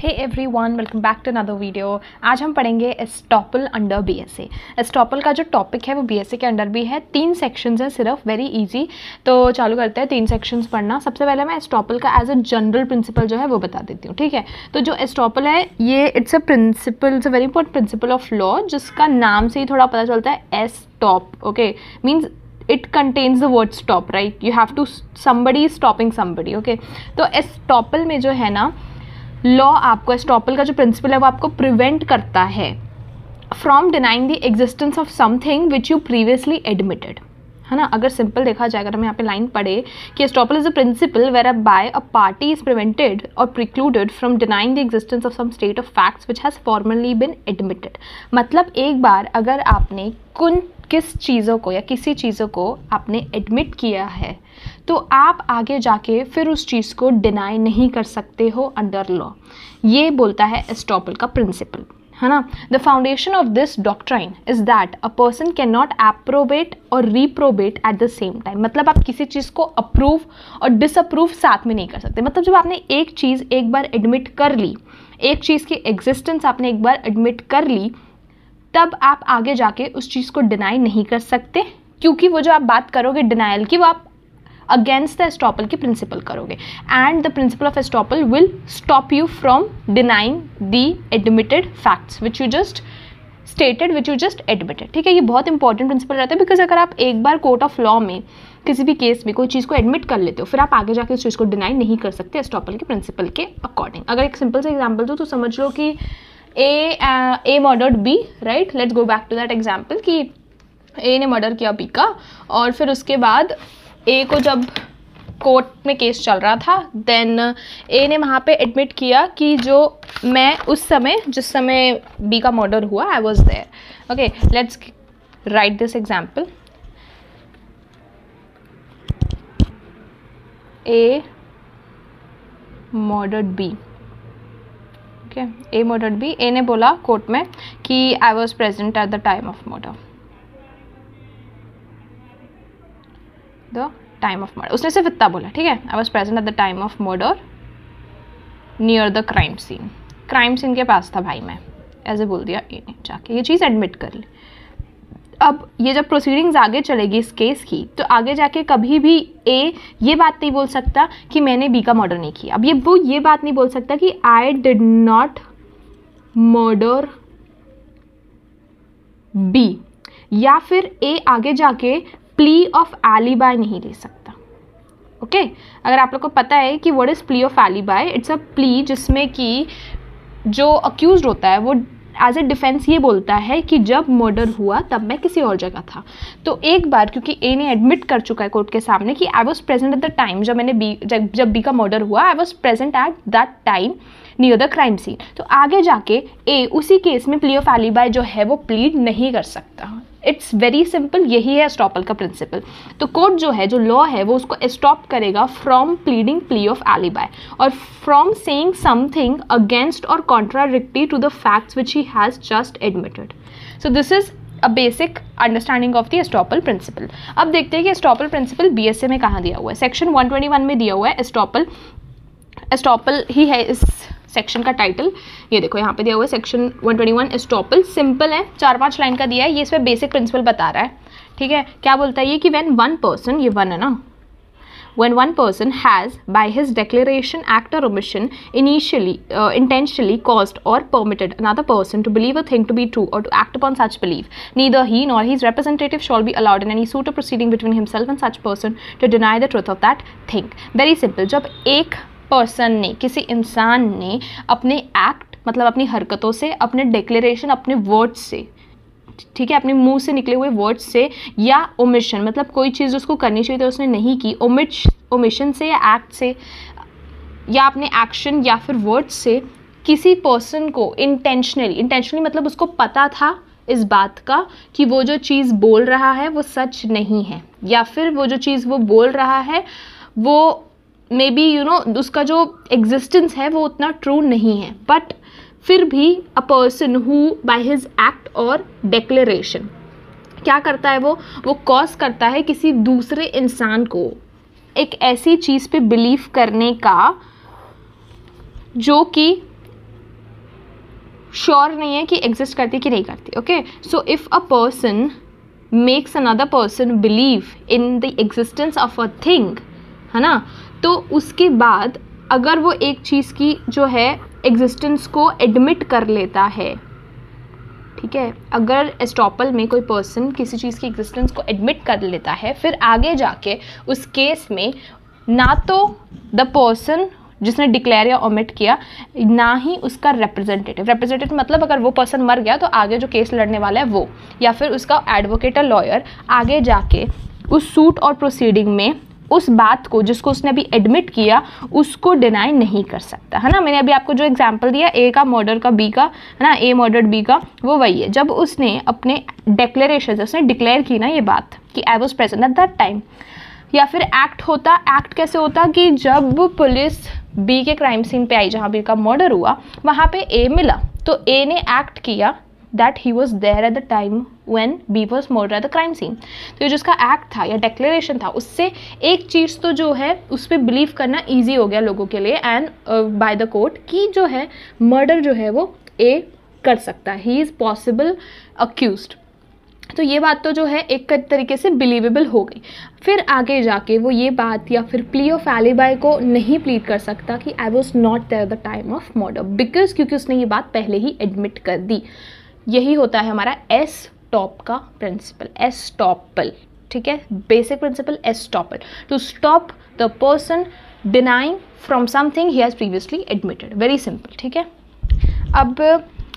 Hey everyone, welcome back to another video. आज हम पढ़ेंगे एस्टॉपल अंडर बीएसए। एस्टॉपल का जो टॉपिक है वो बीएसए के अंडर भी है। 3 सेक्शंस हैं सिर्फ, वेरी इजी। तो चालू करते हैं 3 सेक्शंस पढ़ना। सबसे पहले मैं एस्टॉपल का एज अ जनरल प्रिंसिपल जो है वो बता देती हूँ, ठीक है। तो जो एस्टॉपल है ये it's a principle, it's a very important principle of law, जिसका नाम से ही थोड़ा पता चलता है। Estop, okay, means it contains the word stop, right? You have to, somebody is stopping somebody, okay? तो एस्टॉपल में जो है ना, लॉ आपको, एस्टॉपल का जो प्रिंसिपल है वो आपको प्रिवेंट करता है from denying the existence of something which you previously admitted, है ना। अगर सिंपल देखा जाए, अगर हम यहाँ पे लाइन पढ़े कि estoppel is a principle whereby a party is prevented और precluded from denying the existence of some state of facts which has formally been admitted. मतलब एक बार अगर आपने किस चीज़ों को या किसी चीज़ों को आपने एडमिट किया है तो आप आगे जाके फिर उस चीज़ को डिनाई नहीं कर सकते हो अंडर लॉ। ये बोलता है एस्टॉपल का प्रिंसिपल, है ना। The foundation of this doctrine is that a person can not approbate और reprobate at the same time. मतलब आप किसी चीज़ को अप्रूव और डिसअप्रूव साथ में नहीं कर सकते। मतलब जब आपने एक चीज़ एक बार एडमिट कर ली, एक चीज़ की एग्जिस्टेंस आपने एक बार एडमिट कर ली, तब आप आगे जाके उस चीज़ को डिनाई नहीं कर सकते, क्योंकि वो जो आप बात करोगे डिनाइल की, वो आप अगेंस्ट द एस्टॉपल की प्रिंसिपल करोगे। And the principle of estoppel will stop you from denying the admitted facts which you just stated, which you just admitted, ठीक है। ये बहुत इंपॉर्टेंट प्रिंसिपल रहता है, बिकॉज अगर आप एक बार कोर्ट ऑफ लॉ में किसी भी केस में कोई चीज़ को एडमिट कर लेते हो, फिर आप आगे जाके उस चीज़ को डिनाई नहीं कर सकते एस्टॉपल के प्रिंसिपल के अकॉर्डिंग। अगर एक सिंपल सा एग्जाम्पल दो तो समझ लो कि A murdered B, right. Let's go back to that example कि A ने मर्डर किया B का, और फिर उसके बाद A को जब कोर्ट में केस चल रहा था, देन A ने वहाँ पे एडमिट किया कि जो मैं उस समय, जिस समय B का मर्डर हुआ, I was there. Okay, let's write this example. A murdered B, A murdered B. A ने बोला कोर्ट में कि I was present at the time of murder, the time of murder. उसने सिर्फ इतना बोला, ठीक है, I was present at the time of murder near the crime scene. Crime scene के पास था भाई मैं, ऐसे बोल दिया ए ने, जाके ये चीज़ एडमिट कर ली। अब ये जब प्रोसीडिंग्स आगे चलेगी इस केस की, तो आगे जाके कभी भी ए ये बात नहीं बोल सकता कि मैंने बी का मर्डर नहीं किया। अब वो ये बात नहीं बोल सकता कि I did not murder B, या फिर ए आगे जाके प्ली ऑफ एलिबाई नहीं ले सकता। ओके, अगर आप लोग को पता है कि what is plea of alibi, it's a plea जिसमें कि जो अक्यूज्ड होता है वो एज ए डिफेंस ये बोलता है कि जब मर्डर हुआ तब मैं किसी और जगह था। तो एक बार क्योंकि ए ने एडमिट कर चुका है कोर्ट के सामने कि I was present at the time, जब बी का मर्डर हुआ, I was present at that time near the crime scene, तो आगे जाके ए उसी केस में प्ली ऑफ एलिबाई जो है वो प्लीड नहीं कर सकता। इट्स वेरी सिंपल, यही है एस्टॉपल का प्रिंसिपल। तो कोर्ट जो है, जो लॉ है, वो उसको स्टॉप करेगा from pleading plea of alibi और फ्रॉम सेइंग समथिंग अगेंस्ट और contradictory to the facts which he has just admitted. So this is a basic understanding of the estoppel principle. अब देखते हैं कि एस्टॉपल प्रिंसिपल बीएसए में कहाँ दिया हुआ है। सेक्शन 121 में दिया हुआ है एस्टॉपल ही है इस सेक्शन का टाइटल। ये देखो यहाँ पे दिया हुआ है सेक्शन 121 एस्टॉपल। सिंपल है, 4-5 लाइन का दिया है। ये इसमें बेसिक प्रिंसिपल बता रहा है, ठीक है। क्या बोलता है ये कि व्हेन वन पर्सन, ये वन है ना, when one person has by his declaration, act or omission intentionally caused or permitted another person to believe a thing to be true or to act upon such belief, neither he nor his representative shall be allowed in any suit or proceeding between himself and such person to deny the truth of that thing. Very simple. जब एक person ने, किसी इंसान ने अपने act, मतलब अपनी हरकतों से, अपने डिक्लेरेशन, अपने वर्ड्स से, ठीक है, अपने मुंह से निकले हुए वर्ड्स से, या ओमिशन, मतलब कोई चीज़ उसको करनी चाहिए तो उसने नहीं की, ओमिशन से या एक्ट से या अपने एक्शन या फिर वर्ड्स से किसी पर्सन को इंटेंशनली मतलब उसको पता था इस बात का कि वो जो चीज़ बोल रहा है वो सच नहीं है, या फिर वो जो चीज़ वो बोल रहा है वो मे बी उसका जो एग्जिस्टेंस है वो उतना ट्रू नहीं है, बट फिर भी a person who by his act और डिक्लेरेशन क्या करता है, वो कॉज करता है किसी दूसरे इंसान को एक ऐसी चीज़ पे बिलीव करने का जो कि श्योर नहीं है कि एग्जिस्ट करती कि नहीं करती. Okay, so if a person makes another person believe in the existence of a thing, है ना, तो उसके बाद अगर वो एक चीज़ की जो है एग्जिस्टेंस को एडमिट कर लेता है, ठीक है, अगर एस्टॉपल में कोई पर्सन किसी चीज़ की एग्जिस्टेंस को एडमिट कर लेता है, फिर आगे जाके उस केस में ना तो द पर्सन जिसने डिक्लेयर या ओमिट किया, ना ही उसका रिप्रेजेंटेटिव मतलब अगर वो पर्सन मर गया तो आगे जो केस लड़ने वाला है वो, या फिर उसका एडवोकेट या लॉयर आगे जाके उस सूट और प्रोसीडिंग में उस बात को जिसको उसने अभी एडमिट किया उसको डिनाई नहीं कर सकता, है ना. मैंने अभी आपको जो एग्जांपल दिया ए का मर्डर का बी का, है ना, ए मर्डर्ड बी का, वो वही है. जब उसने अपने डिक्लेरेशन उसने डिक्लेयर की ना ये बात कि I was present at that time, या फिर एक्ट होता, एक्ट कैसे होता कि जब पुलिस बी के क्राइम सीन पे आई जहाँ बी का मर्डर हुआ, वहाँ पे ए मिला तो ए ने एक्ट किया that he was there at the time when B was murdered at the crime scene. तो ये जिसका एक्ट था या डेक्लेरेशन था, उससे एक चीज़ तो जो है उस पर बिलीव करना ईजी हो गया लोगों के लिए एंड बाय द कोर्ट कि जो है मर्डर जो है वो ए कर सकता है, ही इज़ पॉसिबल अक्यूज्ड. तो ये बात तो जो है एक तरीके से बिलीवेबल हो गई. फिर आगे जाके वो ये बात या फिर प्ली ऑफ एलिबाई को नहीं प्लीड कर सकता कि I was not there the time of murder, because क्योंकि उसने ये बात पहले ही एडमिट कर दी. यही होता है हमारा एस्टॉप का प्रिंसिपल, एस्टॉपल, ठीक है, basic principle estoppel, to stop the person denying from something he has previously admitted. Very simple, ठीक है. अब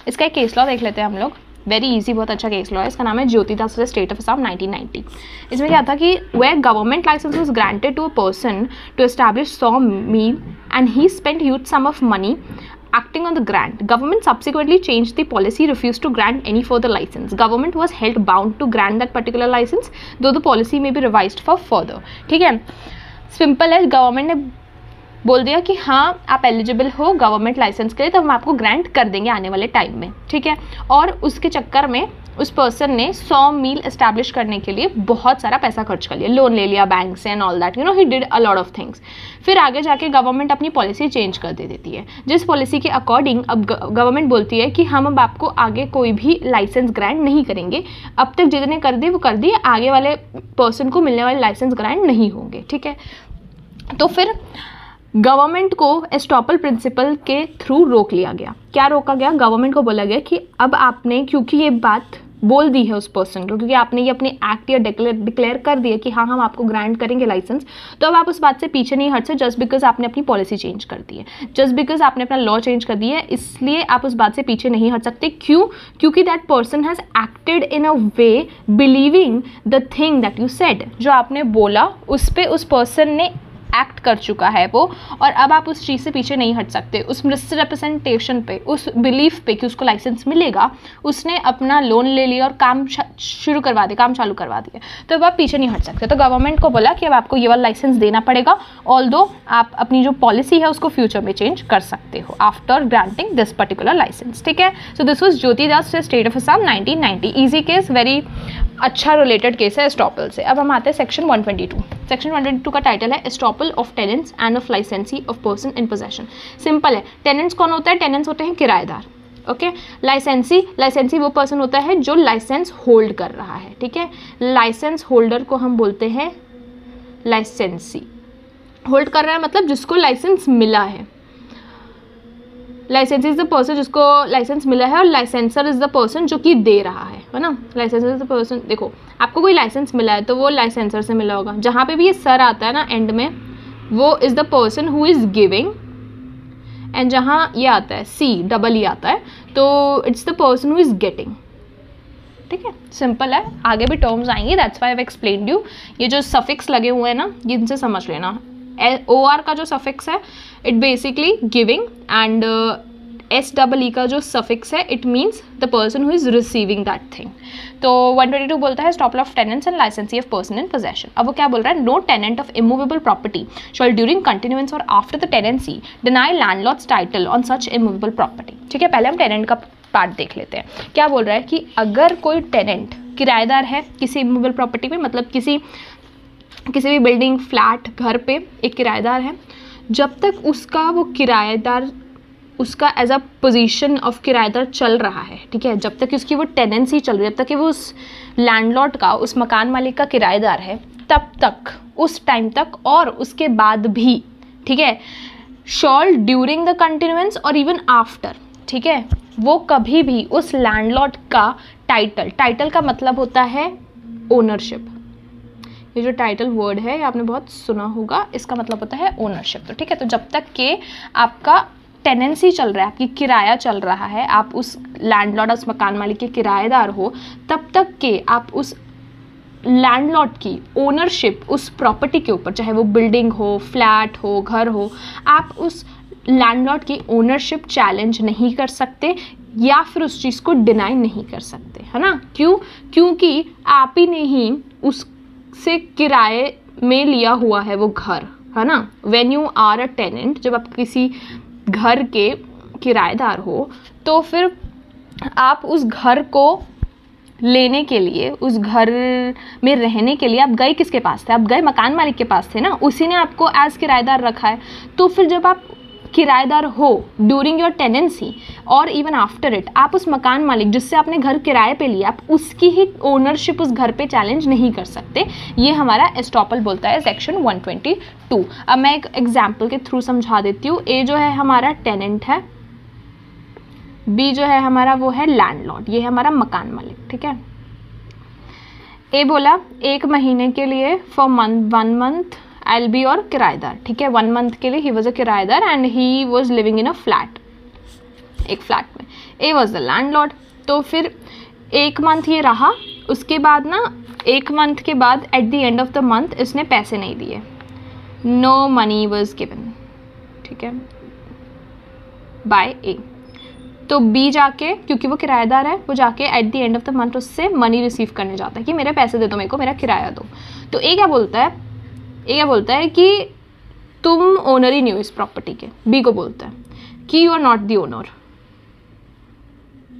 इसका एक केस लॉ देख लेते हैं हम लोग, वेरी इजी, बहुत अच्छा केस लॉ है. इसका नाम है ज्योति दास स्टेट ऑफ असम 1990. इसमें क्या था कि where government license was granted to a person to establish saw mill and he spent huge sum of money acting on the grant. Government subsequently changed the policy, refused to grant any further license. Government was held bound to grant that particular license, though the policy may be revised for further. ठीक है, simple है. Government ने बोल दिया कि हाँ आप eligible हो गवर्नमेंट लाइसेंस के लिए, तो हम आपको ग्रांट कर देंगे आने वाले टाइम में, ठीक है. और उसके चक्कर में उस पर्सन ने 100 मील एस्टैब्लिश करने के लिए बहुत सारा पैसा खर्च कर लिया, लोन ले लिया बैंक से and all that, you know, he did a lot of things. फिर आगे जाके गवर्नमेंट अपनी पॉलिसी चेंज कर दे देती है, जिस पॉलिसी के अकॉर्डिंग अब गवर्नमेंट बोलती है कि हम अब आपको आगे कोई भी लाइसेंस ग्रांट नहीं करेंगे, अब तक जितने कर दिए वो कर दिए, आगे वाले पर्सन को मिलने वाले लाइसेंस ग्रांट नहीं होंगे, ठीक है. तो फिर गवर्नमेंट को एस्टॉपल प्रिंसिपल के थ्रू रोक लिया गया. क्या रोका गया? गवर्नमेंट को बोला गया कि अब आपने क्योंकि ये बात बोल दी है उस पर्सन को, क्योंकि आपने ये अपने एक्ट या डिक्लेयर कर दिया कि हाँ हम आपको ग्रांट करेंगे लाइसेंस, तो अब आप उस बात से पीछे नहीं हट सकते जस्ट बिकॉज आपने अपनी पॉलिसी चेंज कर दी है, जस्ट बिकॉज आपने अपना लॉ चेंज कर दिया है, इसलिए आप उस बात से पीछे नहीं हट सकते. क्यों? क्योंकि that person has acted in a way believing the thing that you said. जो आपने बोला उस पर उस पर्सन ने एक्ट कर चुका है वो, और अब आप उस चीज़ से पीछे नहीं हट सकते. उस मिसरिप्रेजेंटेशन पे, उस बिलीफ पे कि उसको लाइसेंस मिलेगा, उसने अपना लोन ले लिया और काम शुरू करवा दिया, काम चालू करवा दिया, तो अब आप पीछे नहीं हट सकते. तो गवर्नमेंट को बोला कि अब आपको ये वाला लाइसेंस देना पड़ेगा, ऑल्दो आप अपनी जो पॉलिसी है उसको फ्यूचर में चेंज कर सकते हो after granting this particular license, ठीक है. So this was Jyoti Das state of Assam 1990. Easy case, very अच्छा रिलेटेड केस है एस्टॉपल से. अब हम आते हैं सेक्शन 122. सेक्शन 122 का टाइटल है estoppel of tenants end of लाइसेंसी of person in possession. Simple है. टेनेंट्स कौन होता है? टेनेंट्स होते हैं किराएदार, ओके. लाइसेंसी वो पर्सन होता है जो लाइसेंस होल्ड कर रहा है, ठीक है. लाइसेंस होल्डर को हम बोलते हैं लाइसेंसी. होल्ड कर रहा है मतलब जिसको लाइसेंस मिला है. लाइसेंसी इज द पर्सन जिसको लाइसेंस मिला है, और लाइसेंसर इज द पर्सन जो कि दे रहा है ना. लाइसेंसर इज द पर्सन, देखो आपको कोई लाइसेंस मिला है तो वो लाइसेंसर से मिला होगा. जहाँ पे भी ये सर आता है ना एंड में, वो is the person who is giving, and जहाँ ये आता है सी डबल ई आता है तो it's the person who is getting, ठीक है. सिंपल है, आगे भी टर्म्स आएंगी, that's why I have explained you. ये जो सफिक्स लगे हुए हैं ना, ये इनसे समझ लेना. OR का जो सफिक्स है it basically giving, and SEE का जो सफिक्स है it means the person who is receiving that thing. तो 122 बोलता है estoppel of tenants and licensee of person in possession. अब वो क्या बोल रहा है? No tenant of immovable property shall during continuance और after the tenancy deny landlord's title on such immovable property, ठीक है. पहले हम टेनेंट का पार्ट देख लेते हैं. क्या बोल रहा है कि अगर कोई टेनेंट किराएदार है किसी इमूवेबल प्रॉपर्टी में, मतलब किसी भी बिल्डिंग, फ्लैट, घर पे एक किराएदार है, जब तक उसका वो किराएदार उसका एज अ पोजीशन ऑफ किराएदार चल रहा है, ठीक है, जब तक कि उसकी वो टेनेंसी चल रही है, जब तक कि वो उस लैंडलॉर्ड का, उस मकान मालिक का किराएदार है, तब तक, उस टाइम तक और उसके बाद भी, ठीक है, शॉल ड्यूरिंग द कंटिन्यूएंस और इवन आफ्टर, ठीक है, वो कभी भी उस लैंडलॉर्ड का टाइटल का मतलब होता है ओनरशिप। ये जो टाइटल वर्ड है आपने बहुत सुना होगा, इसका मतलब होता है ओनरशिप। तो ठीक है, तो जब तक के आपका टेनेंसी चल रहा है, आपकी किराया चल रहा है, आप उस लैंडलॉर्ड, उस मकान मालिक के किराएदार हो, तब तक के आप उस लैंडलॉर्ड की ओनरशिप उस प्रॉपर्टी के ऊपर, चाहे वो बिल्डिंग हो, फ्लैट हो, घर हो, आप उस लैंडलॉर्ड की ओनरशिप चैलेंज नहीं कर सकते या फिर उस चीज़ को डिनाई नहीं कर सकते, है ना। क्यों? क्योंकि आप ही ने ही उससे किराए में लिया हुआ है वो घर, है ना। When you are a tenant, जब आप किसी घर के किराएदार हो, तो फिर आप उस घर को लेने के लिए, उस घर में रहने के लिए आप गए किसके पास थे? आप गए मकान मालिक के पास थे ना, उसी ने आपको एज किराएदार रखा है। तो फिर जब आप किराएदार हो ड्यूरिंग योर टेनेंसी और इवन आफ्टर इट, आप उस मकान मालिक जिससे आपने घर किराए पे लिया, आप उसकी ही ओनरशिप उस घर पे चैलेंज नहीं कर सकते। ये हमारा एस्टॉपल बोलता है सेक्शन 122। अब मैं एक एग्जाम्पल के थ्रू समझा देती हूँ। ए जो है हमारा टेनेंट है, बी जो है हमारा वो है लैंडलॉर्ड, ये है हमारा मकान मालिक, ठीक है। ए बोला 1 महीने के लिए for 1 month I will be your किराएदार, ठीक है। 1 मंथ के लिए ही वॉज अ किराएदार and he was living in a flat, एक फ्लैट में। ए वॉज द लैंडलॉर्ड। तो फिर 1 मंथ ये रहा, उसके बाद ना 1 मंथ के बाद at the end of the month इसने पैसे नहीं दिए, नो मनी वॉज गिवन, ठीक है, बाय ए। तो बी जाके, क्योंकि वो किराएदार है, वो जाके at the end of the month उससे मनी रिसीव करने जाता है कि मेरे पैसे दे दो, मेरे को मेरा किराया दो। तो ए क्या बोलता है? ए क्या बोलता है कि तुम ओनर ही नहीं हो इस प्रॉपर्टी के। बी को बोलता है कि you are not the owner,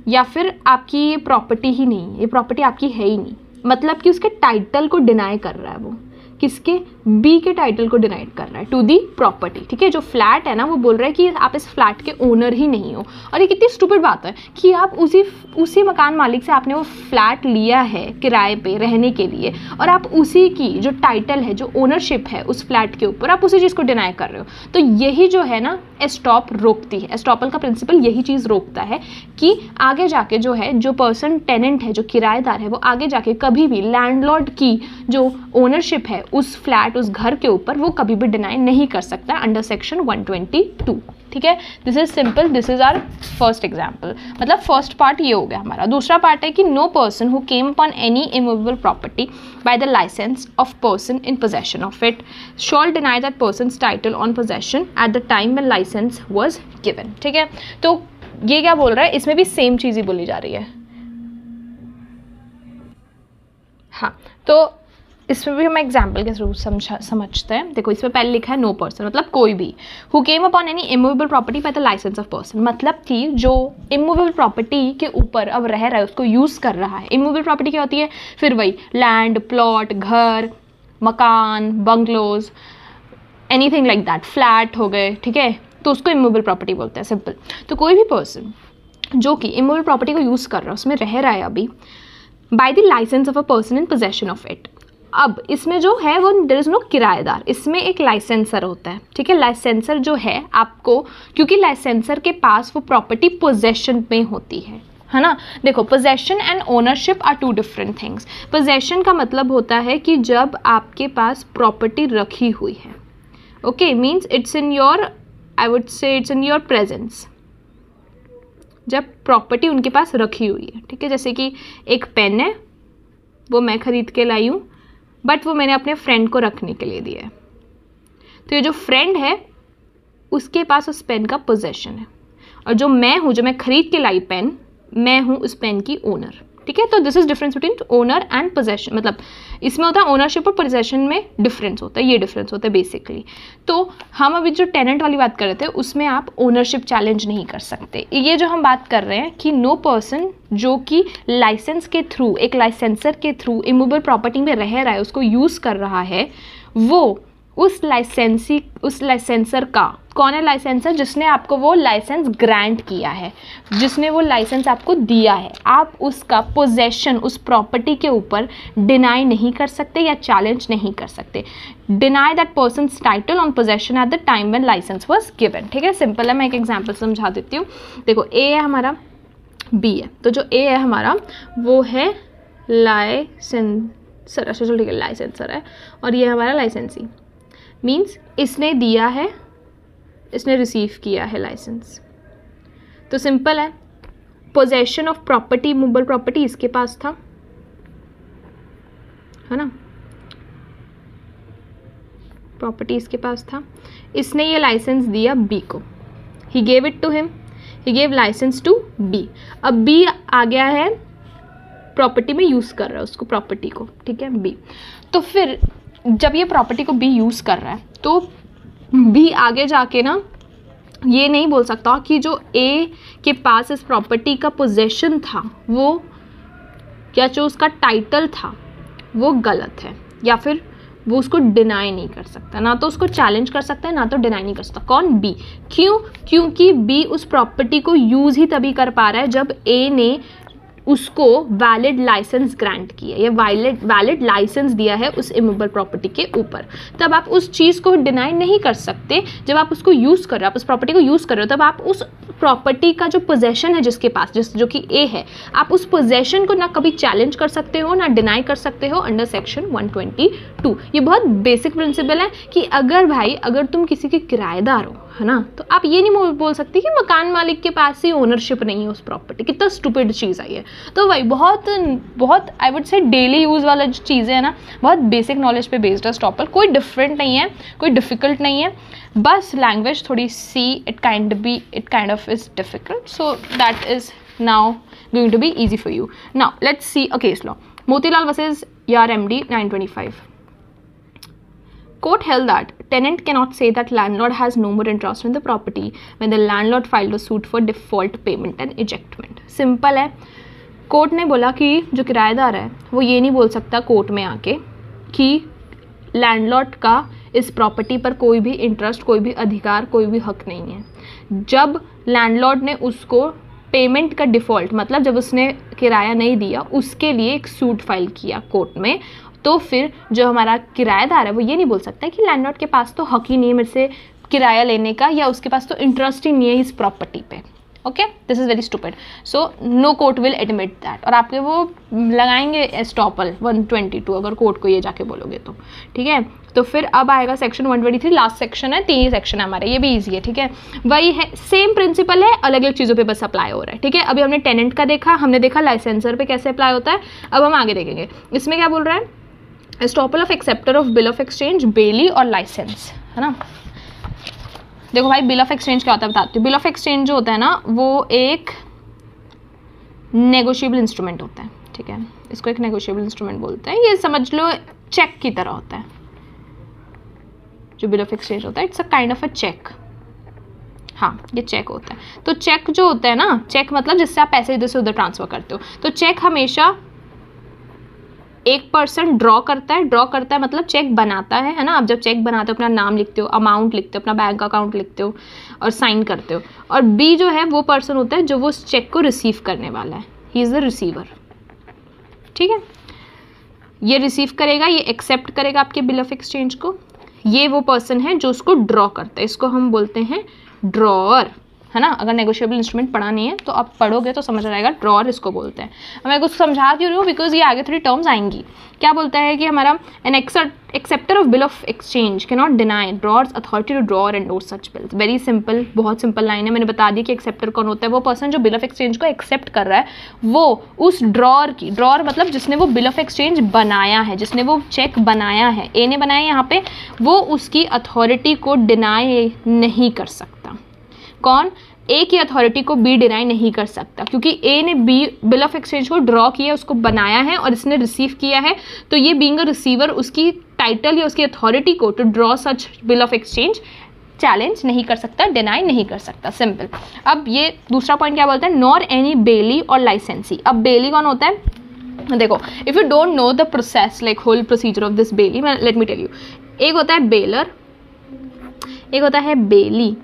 या फिर आपकी ये प्रॉपर्टी ही नहीं, ये प्रॉपर्टी आपकी है ही नहीं। मतलब कि उसके टाइटल को डिनाई कर रहा है वो, किसके? बी के टाइटल को डिनाइड कर रहा है टू दी प्रॉपर्टी, ठीक है। जो फ्लैट है ना, वो बोल रहा है कि आप इस फ्लैट के ओनर ही नहीं हो। और ये कितनी स्टूपिड बात है कि आप उसी मकान मालिक से आपने वो फ्लैट लिया है किराए पे रहने के लिए, और आप उसी की जो टाइटल है, जो ओनरशिप है उस फ्लैट के ऊपर, आप उसी चीज़ को डिनाई कर रहे हो। तो यही जो है ना एस्टॉप रोकती है, एस्टॉपल का प्रिंसिपल यही चीज़ रोकता है कि आगे जाके जो है, जो पर्सन टेनेंट है, जो किराएदार है, वो आगे जाके कभी भी लैंडलॉर्ड की जो ओनरशिप है उस फ्लैट, उस घर के ऊपर, वो कभी भी डिनाई नहीं कर सकता अंडर सेक्शन 122, ठीक है। This is simple, this is our first example. मतलब फर्स्ट पार्ट ये हो गया हमारा। दूसरा पार्ट है कि no person who came upon any immovable property by the license of person in possession of it shall deny that person's title on possession at the time when license was given, ठीक है। तो ये क्या बोल रहा है? इसमें भी सेम चीज़ ही बोली जा रही है। हाँ, तो इसमें भी हम एग्जाम्पल के थ्रू समझते हैं। देखो, इसमें पहले लिखा है नो पर्सन, मतलब कोई भी, who came upon any immovable property by the license of person, मतलब कि जो इमूवेबल प्रॉपर्टी के ऊपर अब रह रहा है, उसको यूज़ कर रहा है। इमूवेबल प्रॉपर्टी क्या होती है? फिर वही लैंड, प्लॉट, घर, मकान, bungalows, anything like that, flat हो गए, ठीक है। तो उसको इमूवेबल प्रॉपर्टी बोलते हैं, सिंपल। तो कोई भी पर्सन जो कि इमूवेबल प्रॉपर्टी को यूज़ कर रहा है, उसमें रह रहा है अभी, by the license of a person in possession of it. अब इसमें जो है वो देयर इज नो किराएदार, इसमें एक लाइसेंसर होता है, ठीक है। लाइसेंसर जो है आपको, क्योंकि लाइसेंसर के पास वो प्रॉपर्टी पोजेशन में होती है ना। देखो, possession and ownership are 2 different things. Possession का मतलब होता है कि जब आपके पास प्रॉपर्टी रखी हुई है, okay, means it's in your, I would से इट्स इन योर प्रेजेंस, जब प्रॉपर्टी उनके पास रखी हुई है, ठीक है। जैसे कि एक पेन है, वो मैं खरीद के लाई हूँ, बट वो मैंने अपने फ्रेंड को रखने के लिए दिया है। तो ये जो फ्रेंड है उसके पास उस पेन का पोजेशन है, और जो मैं हूँ, जो मैं खरीद के लाई पेन, मैं हूँ उस पेन की ओनर, ठीक है। तो this is difference between owner and possession. मतलब इसमें होता है ओनरशिप और पोजेशन में डिफरेंस होता है, ये डिफरेंस होता है बेसिकली। तो हम अभी जो टेनेंट वाली बात कर रहे थे, उसमें आप ओनरशिप चैलेंज नहीं कर सकते। ये जो हम बात कर रहे हैं कि नो पर्सन जो कि लाइसेंस के थ्रू, एक लाइसेंसर के थ्रू इमूवेबल प्रॉपर्टी में रह रहा है, उसको यूज़ कर रहा है, वो उस लाइसेंसर का, कौन है लाइसेंसर? जिसने आपको वो लाइसेंस ग्रांट किया है, जिसने वो लाइसेंस आपको दिया है, आप उसका पोजेशन उस प्रॉपर्टी के ऊपर डिनाई नहीं कर सकते या चैलेंज नहीं कर सकते। Deny that person's title on possession at the time when license was given. ठीक है, सिंपल है, मैं एक एग्जांपल समझा देती हूँ। देखो ए है हमारा, बी है, तो जो ए है हमारा वो है लाइसेंसर, अच्छा चलो ठीक है लाइसेंसर है, और ये हमारा लाइसेंसी, मीन्स इसने दिया है, इसने रिसीव किया है लाइसेंस। तो सिंपल है, possession of property, movable property इसके पास था, है ना, प्रॉपर्टी इसके पास था, इसने ये लाइसेंस दिया बी को, he gave it to him, he gave license to B. अब बी आ गया है प्रॉपर्टी में यूज कर रहा है उसको, प्रॉपर्टी को, ठीक है बी। तो फिर जब ये प्रॉपर्टी को बी यूज कर रहा है तो बी आगे जाके ना ये नहीं बोल सकता कि जो ए के पास इस प्रॉपर्टी का पोजेशन था वो, या जो उसका टाइटल था वो गलत है, या फिर वो उसको डिनाई नहीं कर सकता, ना तो उसको चैलेंज कर सकता है ना तो डिनाई नहीं कर सकता। कौन? बी। क्यों? क्योंकि बी उस प्रॉपर्टी को यूज ही तभी कर पा रहा है जब ए ने उसको वैलिड लाइसेंस ग्रांट किया, या वैलिड लाइसेंस दिया है उस इमूवेबल प्रॉपर्टी के ऊपर। तब आप उस चीज़ को डिनाई नहीं कर सकते जब आप उसको यूज़ कर रहे हो, आप उस प्रॉपर्टी को यूज़ कर रहे हो, तब आप उस प्रॉपर्टी का जो पोजेशन है जिसके पास, जो कि ए है, आप उस पोजेशन को ना कभी चैलेंज कर सकते हो ना डिनाई कर सकते हो अंडर सेक्शन 122। ये बहुत बेसिक प्रिंसिपल है कि अगर तुम किसी के किराएदार हो, है ना, तो आप ये नहीं बोल सकते कि मकान मालिक के पास ही ओनरशिप नहीं है उस प्रॉपर्टी। कितना स्टूपिड चीज़ है ये। तो भाई बहुत I would say daily use वाला जो चीज़ें हैं ना, बहुत बेसिक नॉलेज पे बेस्ड है स्टॉपल, कोई डिफरेंट नहीं है, कोई डिफ़िकल्ट नहीं है, बस लैंग्वेज थोड़ी सी it kind of is difficult, so that is now going to be easy for you. Now let's see a case law, Motilal versus RMD 925. Court held that tenant cannot say that landlord has no more interest in the property when the landlord filed a suit for default payment and ejectment. Simple है, court ने बोला कि जो किराएदार है वो ये नहीं बोल सकता कोर्ट में आके कि लैंडलॉर्ड का इस प्रॉपर्टी पर कोई भी इंटरेस्ट, कोई भी अधिकार, कोई भी हक नहीं है। जब लैंडलॉर्ड ने उसको पेमेंट का डिफ़ॉल्ट, मतलब जब उसने किराया नहीं दिया, उसके लिए एक सूट फाइल किया कोर्ट में, तो फिर जो हमारा किराएदार है वो ये नहीं बोल सकता कि लैंडलॉर्ड के पास तो हक ही नहीं है मेरे से किराया लेने का, या उसके पास तो इंटरेस्ट ही नहीं है इस प्रॉपर्टी पे। Okay, this is very stupid, so no court will admit that. और आपके वो लगाएंगे एस्टॉपल 122 अगर कोर्ट को ये जाके बोलोगे तो, ठीक है। तो फिर अब आएगा सेक्शन 123, लास्ट सेक्शन है, 3 सेक्शन है हमारे, ये भी इजी है, ठीक है। वही है, सेम प्रिंसिपल है, अलग अलग चीज़ों पे बस अप्लाई हो रहा है, ठीक है। अभी हमने टेनेंट का देखा, हमने देखा लाइसेंसर पे कैसे अप्लाई होता है, अब हम आगे देखेंगे। इसमें क्या बोल रहा है, estoppel of acceptor of bill of exchange, bailee और लाइसेंस, है ना। देखो भाई, बिल ऑफ एक्सचेंज क्या होता है बताती हूँ। बिल ऑफ एक्सचेंज जो होता है ना, वो एक नेगोशिएबल इंस्ट्रूमेंट होता है, ठीक है। इसको एक नेगोशिएबल इंस्ट्रूमेंट बोलते हैं, ये समझ लो चेक की तरह होता है। जो बिल ऑफ एक्सचेंज होता है, it's a kind of a cheque, हाँ ये चेक होता है। तो चेक जो होता है ना, चेक मतलब जिससे आप पैसे इधर से उधर ट्रांसफर करते हो, तो चेक हमेशा एक पर्सन ड्रॉ करता है मतलब चेक बनाता है ना। आप जब चेक बनाते हो अपना नाम लिखते हो, अमाउंट लिखते हो, अपना बैंक अकाउंट लिखते हो और साइन करते हो। और बी जो है वो पर्सन होता है जो वो उस चेक को रिसीव करने वाला है, ही इज़ द रिसीवर, ठीक है। ये रिसीव करेगा, ये एक्सेप्ट करेगा आपके बिल ऑफ एक्सचेंज को। ये वो पर्सन है जो उसको ड्रॉ करता है, इसको हम बोलते हैं ड्रॉअर, है ना। अगर नेगोशिएबल इंस्ट्रूमेंट पढ़ा नहीं है तो आप पढ़ोगे तो समझ आएगा, ड्रॉअर इसको बोलते हैं। मैं कुछ समझा क्यों रही हूँ, बिकॉज ये आगे थोड़ी टर्म्स आएंगी। क्या बोलता है कि हमारा an acceptor of bill of exchange can not deny drawer's authority to draw और endorse such bills. Very simple, बहुत सिंपल लाइन है। मैंने बता दिया कि एक्सेप्टर कौन होता है, वो पर्सन जो बिल ऑफ एक्सचेंज को एक्सेप्ट कर रहा है, वो उस ड्रॉअर की, ड्रॉअर मतलब जिसने वो बिल ऑफ एक्सचेंज बनाया है, जिसने वो चेक बनाया है, ए ने बनाया यहाँ पे, वो उसकी अथॉरिटी को डिनाई नहीं कर सकता। कौन? ए की अथॉरिटी को बी डिनाई नहीं कर सकता, क्योंकि ए ने बी बिल ऑफ एक्सचेंज को ड्रॉ किया, उसको बनाया है और इसने रिसीव किया है। तो ये बीइंग अ रिसीवर उसकी टाइटल या उसकी अथॉरिटी को to draw such bill of exchange challenge नहीं कर सकता, डिनाई नहीं कर सकता, सिंपल। अब ये दूसरा पॉइंट क्या बोलता है, नॉर एनी बेली और लाइसेंसी। अब बेली कौन होता है, देखो, if you don't know the process, like whole procedure of this bailee, let me tell you. एक होता है बेलर, एक होता है bailee.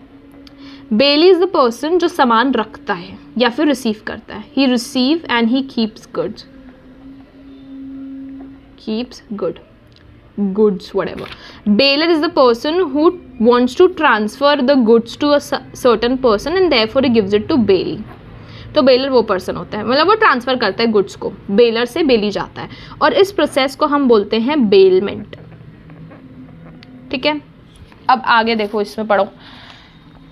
Bailee is the person जो सामान रखता है या फिर रिसीव करता है। He receive and he keeps goods, keeps goods whatever. Bailer is the person who wants to transfer the goods to a certain person and therefore he gives it to bailey. तो baler वो person होता है, मतलब वो transfer करता है goods को, baler से बेली जाता है, और इस प्रोसेस को हम बोलते हैं बेलमेंट। ठीक है, अब आगे देखो, इसमें पढ़ो।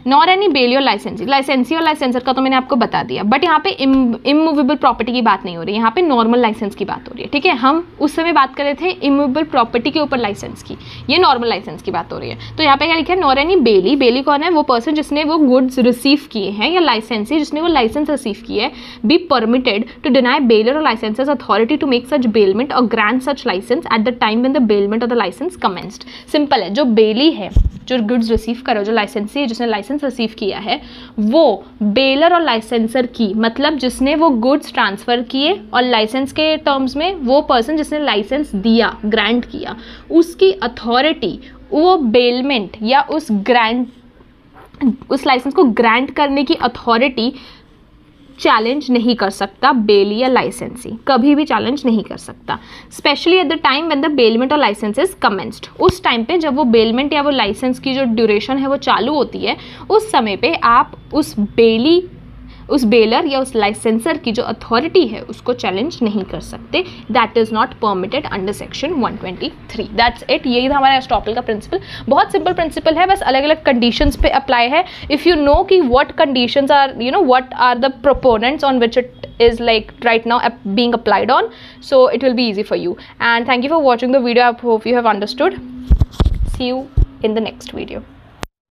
नॉर एनी बेली और लाइसेंसी। लाइसेंसी और लाइसेंसर का तो मैंने आपको बता दिया, बट यहाँ पे इमूवेबल प्रॉपर्टी की बात नहीं हो रही, यहाँ पे नॉर्मल लाइसेंस की बात हो रही है। ठीक है, हम उस समय बात कर रहे थे इमूवेबल प्रॉपर्टी के ऊपर लाइसेंस की, ये नॉर्मल लाइसेंस की बात हो रही है। तो यहाँ पे क्या लिखा है, नॉर एनी बेली। बेली कौन है, वो पर्सन जिसने वो गुड्स रिसीव किए हैं, या लाइसेंसी जिसने वो लाइसेंस रिसीव किए है, be permitted to deny bailor और licensor's authority to make such bailment और grant such licence at the time when the bailment of the licence commenced. Simple है, जो बेली है, जो गुड्स रिसीव करे, जो लाइसेंसी है, जिसने लाइसेंस रिसीव किया है, वो बेलर और लाइसेंसर की, मतलब जिसने वो गुड्स ट्रांसफर किए, और लाइसेंस के टर्म्स में वो पर्सन जिसने लाइसेंस दिया, ग्रांट किया, उसकी अथॉरिटी वो बेलमेंट या उस लाइसेंस को ग्रांट करने की अथॉरिटी चैलेंज नहीं कर सकता। बेली या लाइसेंसी कभी भी चैलेंज नहीं कर सकता, specially eight the time when the bailment और लाइसेंस इज कमेंस्ड। उस टाइम पे जब वो बेलमेंट या वो लाइसेंस की जो ड्यूरेशन है वो चालू होती है, उस समय पे आप उस बेलर या उस लाइसेंसर की जो अथॉरिटी है उसको चैलेंज नहीं कर सकते। That is not permitted under section 123। That's it, यही था हमारा एस्टॉपल का प्रिंसिपल। बहुत सिंपल प्रिंसिपल है, बस अलग अलग कंडीशंस पे अप्लाई है। इफ़ यू नो कि what conditions are, you know what are the proponents on which it is like right now being applied on, so it will be easy for you. And thank you for watching the video. I hope you have understood. See you in the next video.